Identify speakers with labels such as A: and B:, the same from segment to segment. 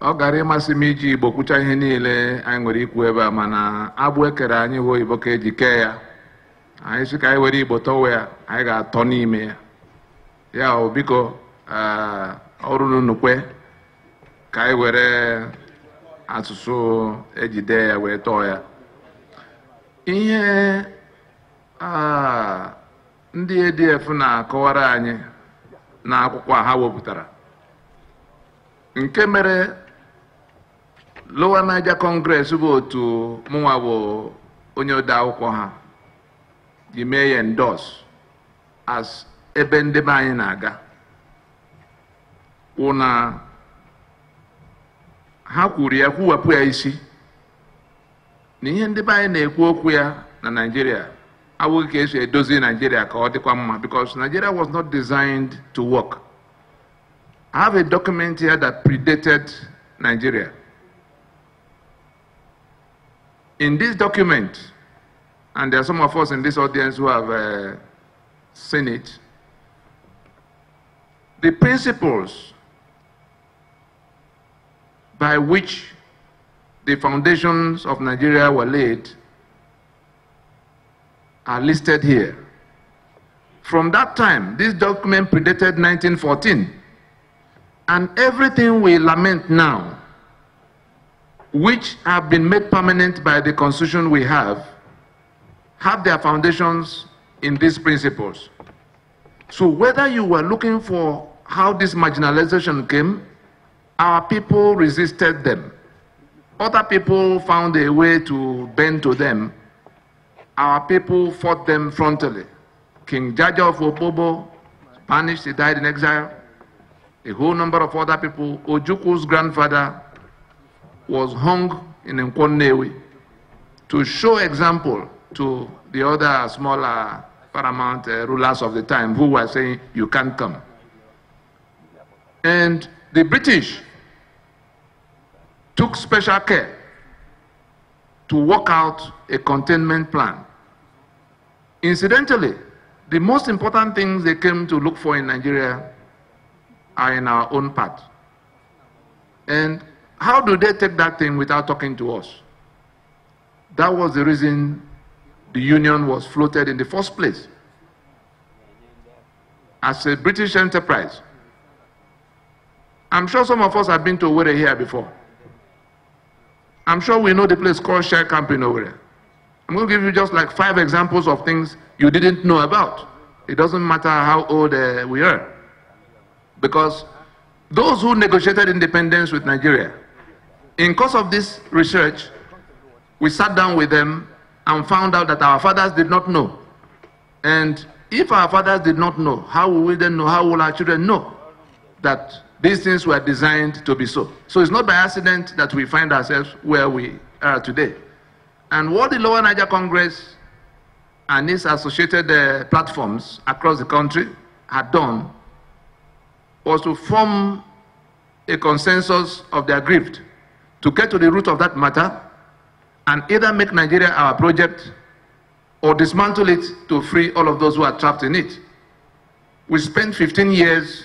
A: ọ gara ịmasị m iji Igbo kwucha ihe niile anyị nwere ikwu ebe a, mana agbụ ekere anyị bụ Igbo ka eji kee ya. Anyị sị ka anyị were Igbo tọwa ya, anyị ga-atọ n'ime ya. Ya o biko ọrụ n'unukwe ka anyị were asụsụ ejide ya wee tọọ ya. Ihe ndị ADF na-akọwara anyị na akwụkwọ ha wepụtara nke mere Lower Niger Congress bụ otu mụnwa bụ onye ode akwụkwọ ha ji mee ya endorse as ebe ndị be anyị na-aga wụ na ha kwuru ya kwuwepụ ya isi na ihe ndị be anyị na-ekwu okwu ya na Nigeria awụghị ka esi edozi Nigeria ka ọ dịkwa mma, because Nigeria was not designed to work. I have a document here that predated Nigeria. In this document, and there are some of us in this audience who have seen it, the principles by which the foundations of Nigeria were laid are listed here. From that time, this document predated 1914, and everything we lament now, which have been made permanent by the constitution we have their foundations in these principles. So whether you were looking for how this marginalization came, our people resisted them. Other people found a way to bend to them. Our people fought them frontally. King Jaja of Opobo, Spanish, he died in exile. A whole number of other people. Ojuku's grandfather was hung in Nkwonewi to show example to the other smaller paramount rulers of the time who were saying, you can't come. And the British took special care to work out a containment plan. Incidentally, the most important things they came to look for in Nigeria are in our own part. And how do they take that thing without talking to us? That was the reason the union was floated in the first place as a British enterprise. I'm sure some of us have been to Owerri here before. I'm sure we know the place called Shell Camp in Owerri. I'm going to give you just like 5 examples of things you didn't know about. It doesn't matter how old we are. Because those who negotiated independence with Nigeria, in course of this research, we sat down with them and found out that our fathers did not know. And if our fathers did not know, how will we then know, how will our children know that these things were designed to be so? So it's not by accident that we find ourselves where we are today. And what the Lower Niger Congress and its associated platforms across the country had done was to form a consensus of their grift, to get to the root of that matter and either make Nigeria our project or dismantle it to free all of those who are trapped in it. We spent 15 years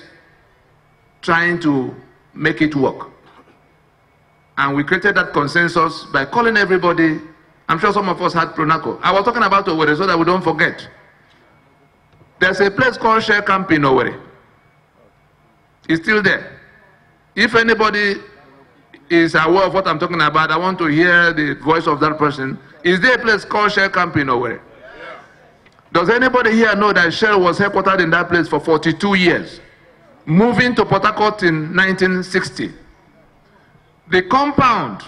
A: trying to make it work. And we created that consensus by calling everybody. I'm sure some of us had Pronaco. I was talking about Owerri so that we don't forget. There's a place called Shell Camp in Owerri. It's still there. If anybody is aware of what I'm talking about, I want to hear the voice of that person. Is there a place called Shell Camp in Owerri? Does anybody here know that Shell was headquartered in that place for 42 years, moving to Port Harcourt in 1960? The compound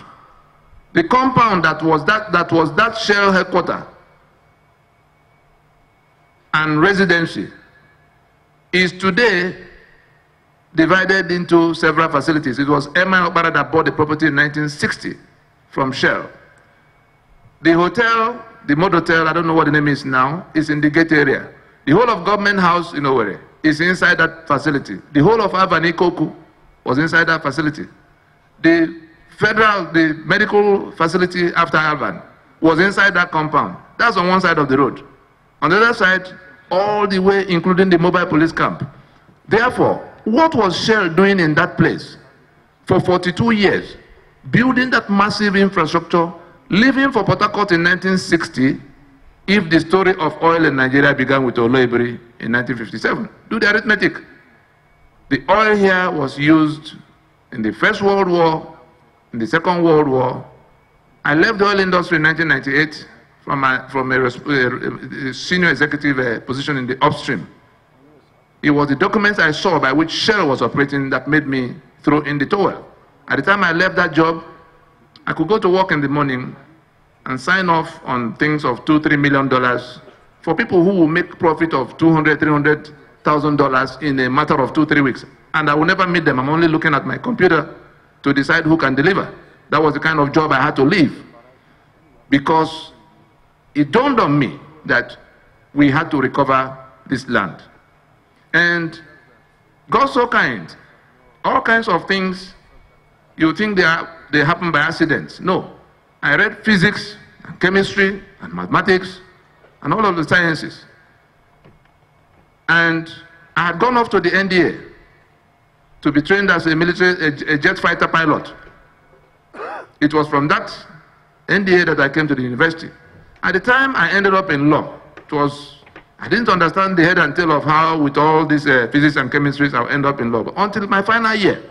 A: that was that Shell headquarters and residency is today divided into several facilities. It was Emma Obara that bought the property in 1960 from Shell. The hotel, the Mod Hotel, I don't know what the name is now, is in the gate area. The whole of Government House in Owerri is inside that facility. The whole of Avani Koku was inside that facility. The medical facility after Alvan was inside that compound. That's on one side of the road. On the other side, all the way, including the mobile police camp. Therefore, what was Shell doing in that place? for 42 years, building that massive infrastructure, leaving for Port Harcourt in 1960, if the story of oil in Nigeria began with Alaigbo in 1957. Do the arithmetic. The oil here was used in the First World War, in the Second World War. I left the oil industry in 1998 from a senior executive position in the upstream. It was the documents I saw by which Shell was operating that made me throw in the towel. At the time I left that job, I could go to work in the morning and sign off on things of $2–3 million for people who will make profit of $200–300,000 in a matter of 2–3 weeks. And I will never meet them. I'm only looking at my computer to decide who can deliver. That was the kind of job I had to leave, because it dawned on me that we had to recover this land. And God's so kind. All kinds of things, you think they happen by accident. No. I read physics, and chemistry, and mathematics, and all of the sciences. And I had gone off to the NDA to be trained as a jet fighter pilot. It was from that NDA that I came to the university. At the time, I ended up in law. I didn't understand the head and tail of how, with all these physics and chemistries, I'll end up in law. But until my final year,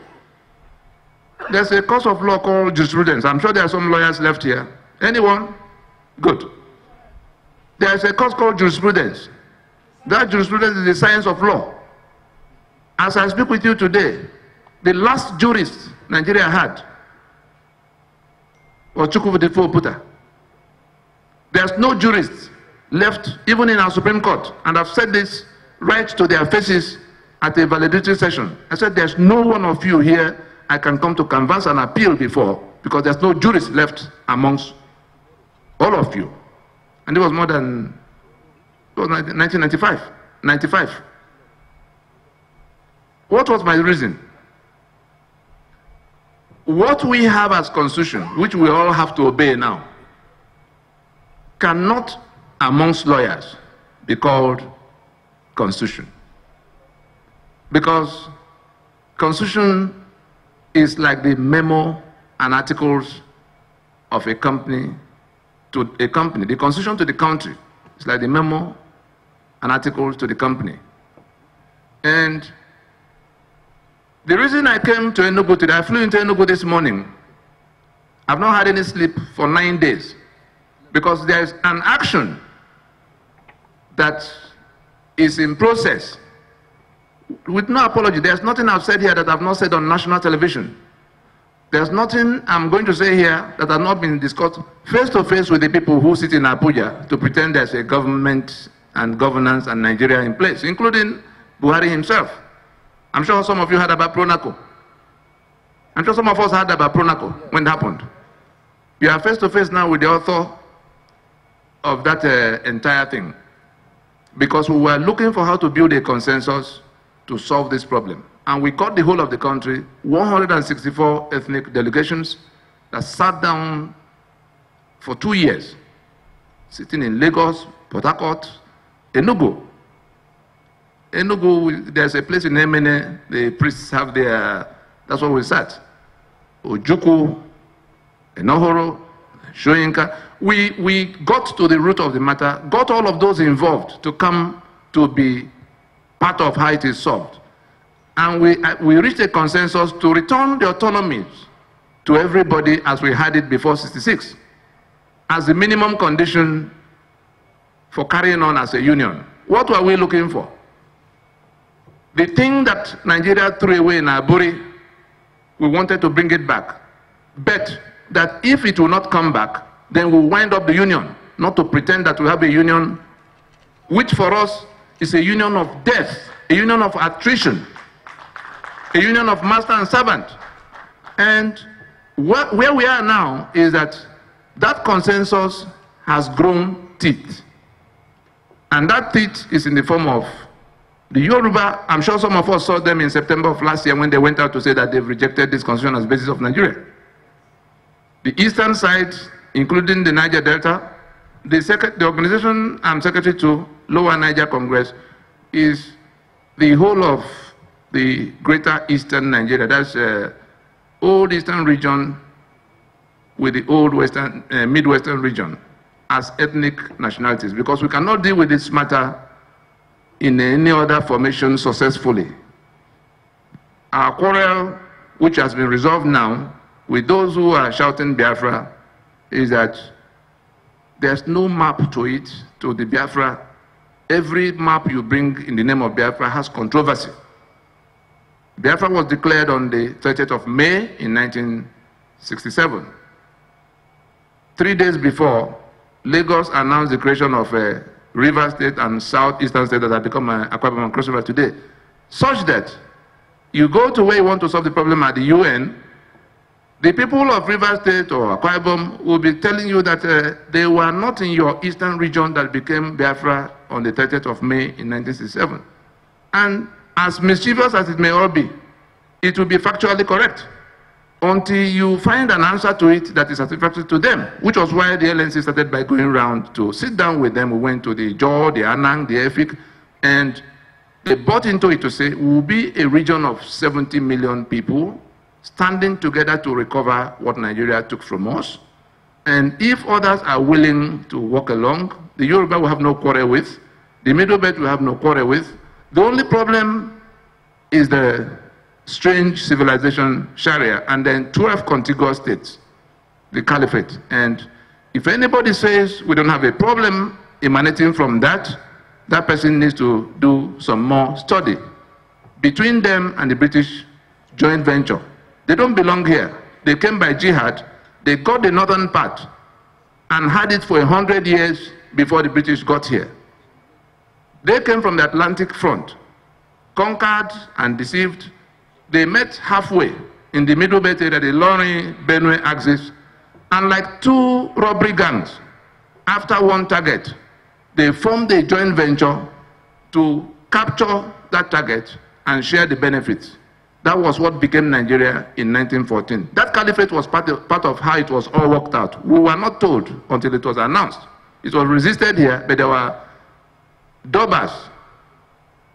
A: there's a course of law called jurisprudence. I'm sure there are some lawyers left here. Anyone? Good. There's a course called jurisprudence. That jurisprudence is the science of law. As I speak with you today, the last jurist Nigeria had was Chukwudifo Puta. There's no jurist left, even in our Supreme Court, and I've said this right to their faces at a valedictory session. I said, there's no one of you here I can come to canvass and appeal before, because there's no jurist left amongst all of you. And it was more than, it was 1995, 95. What was my reason? What we have as constitution, which we all have to obey now, cannot, amongst lawyers, be called constitution. Because constitution is like the memo and articles of a company to a company. The constitution to the country is like the memo and articles to the company. And the reason I came to Enugu today, I flew into Enugu this morning. I've not had any sleep for 9 days, because there's an action that is in process. With no apology, there's nothing I've said here that I've not said on national television. There's nothing I'm going to say here that has not been discussed face to face with the people who sit in Abuja to pretend there's a government and governance and Nigeria in place, including Buhari himself. I'm sure some of you heard about Pronaco. I'm sure some of us heard about Pronaco when it happened. We are face to face now with the author of that entire thing, because we were looking for how to build a consensus to solve this problem. And we got the whole of the country, 164 ethnic delegations that sat down for 2 years, sitting in Lagos, Port Harcourt, Enugu. Enugu, there's a place in Emene, the priests have their, that's where we sat. Ojukwu, Enohoro, Shoyinka. We got to the root of the matter, got all of those involved to come to be part of how it is solved. And we reached a consensus to return the autonomies to everybody as we had it before '66, as the minimum condition for carrying on as a union. What were we looking for? The thing that Nigeria threw away in Aburi, we wanted to bring it back. Bet that if it will not come back, then we'll wind up the union, not to pretend that we have a union, which for us is a union of death, a union of attrition, a union of master and servant. And where we are now is that consensus has grown teeth. And that teeth is in the form of the Yoruba. I'm sure some of us saw them in September of last year when they went out to say that they've rejected this constitution as basis of Nigeria. The eastern side, including the Niger Delta, the organization I'm secretary to, Lower Niger Congress, is the whole of the greater eastern Nigeria. That's old Eastern region with the old Western, Midwestern region as ethnic nationalities, because we cannot deal with this matter in any other formation successfully. Our quarrel, which has been resolved now, with those who are shouting Biafra, is that there's no map to it, to the Biafra. Every map you bring in the name of Biafra has controversy. Biafra was declared on the 30th of May in 1967. 3 days before, Lagos announced the creation of a River State and Southeastern State that have become Akwa Ibom and Cross River today, such that you go to where you want to solve the problem at the UN, the people of River State or Akwa Ibom will be telling you that they were not in your eastern region that became Biafra on the 30th of May in 1967. And as mischievous as it may all be, it will be factually correct until you find an answer to it that is satisfactory to them, which was why the LNC started by going around to sit down with them. We went to the Jaw, the Anang, the Efik, and they bought into it to say, we'll be a region of 70 million people standing together to recover what Nigeria took from us. And if others are willing to walk along, the Yoruba will have no quarrel with, the Middle Belt will have no quarrel with. The only problem is the strange civilization, Sharia, and then 12 contiguous states, the Caliphate. And if anybody says we don't have a problem emanating from that, that person needs to do some more study. Between them and the British joint venture, they don't belong here. They came by jihad, they got the northern part and had it for 100 years before the British got here. They came from the Atlantic front, conquered and deceived. They met halfway in the Middle Belt area, the Lorraine-Benue axis, and like two robbery gangs, after one target, they formed a joint venture to capture that target and share the benefits. That was what became Nigeria in 1914. That caliphate was part of how it was all worked out. We were not told until it was announced. It was resisted here, but there were Dobas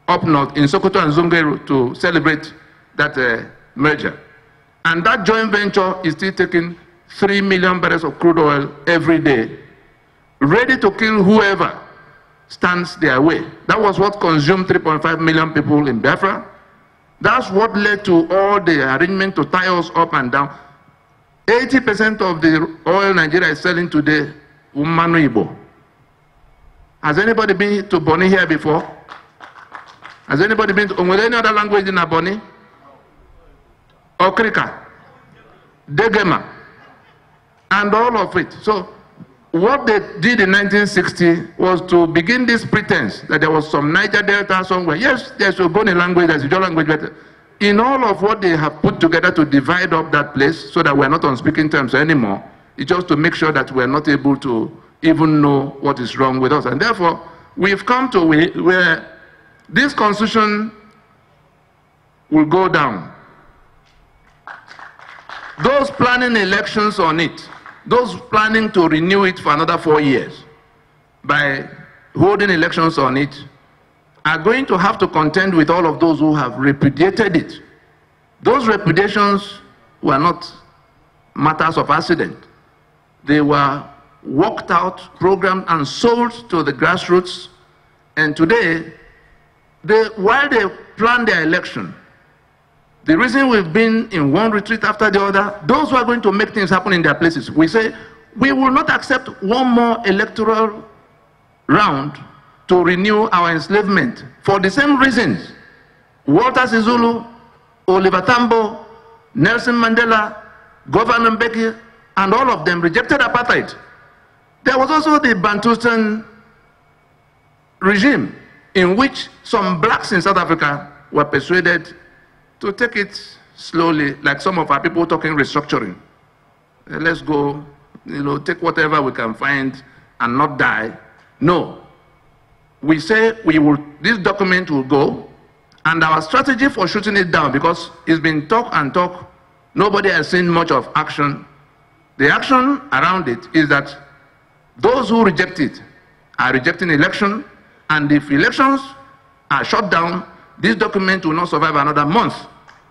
A: up north in Sokoto and Zungeru to celebrate that merger. And that joint venture is still taking 3 million barrels of crude oil every day, ready to kill whoever stands their way. That was what consumed 3.5 million people in Biafra. That's what led to all the arrangement to tie us up and down. 80% of the oil Nigeria is selling today, Umanu Igbo. Has anybody been to Bonny here before? Has anybody been to any other language in Bonny? Okrika, Degema, and all of it. So what they did in 1960 was to begin this pretense that there was some Niger Delta somewhere. Yes, there's a Bonny language, there's a Jaw language, but in all of what they have put together to divide up that place so that we're not on speaking terms anymore, it's just to make sure that we're not able to even know what is wrong with us. And therefore, we've come to where this constitution will go down. Those planning elections on it, those planning to renew it for another 4 years by holding elections on it, are going to have to contend with all of those who have repudiated it. Those repudiations were not matters of accident. They were worked out, programmed, and sold to the grassroots. And today, while they plan their election, the reason we've been in one retreat after the other, those who are going to make things happen in their places, we say, we will not accept one more electoral round to renew our enslavement for the same reasons. Walter Sisulu, Oliver Tambo, Nelson Mandela, Governor Mbeki, and all of them rejected apartheid. There was also the Bantustan regime in which some blacks in South Africa were persuaded to take it slowly, like some of our people talking restructuring. Let's go, take whatever we can find and not die. No. We say this document will go, and our strategy for shooting it down, because it's been talk and talk, nobody has seen much of action. The action around it is that those who reject it are rejecting election, and if elections are shut down, this document will not survive another month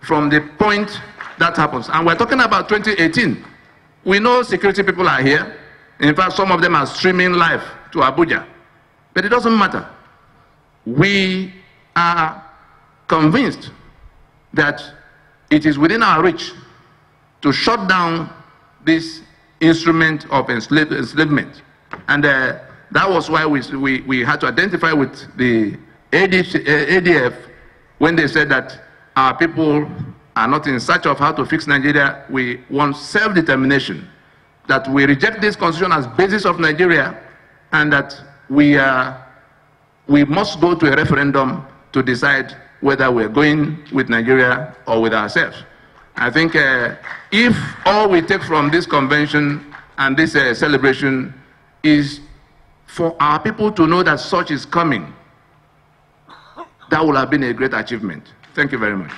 A: from the point that happens. And we're talking about 2018. We know security people are here. In fact, some of them are streaming live to Abuja. But it doesn't matter. We are convinced that it is within our reach to shut down this instrument of enslavement. And that was why we had to identify with the ADF when they said that our people are not in search of how to fix Nigeria. We want self-determination, that we reject this constitution as basis of Nigeria, and that we must go to a referendum to decide whether we're going with Nigeria or with ourselves. I think if all we take from this convention and this celebration is for our people to know that such is coming, that would have been a great achievement. Thank you very much.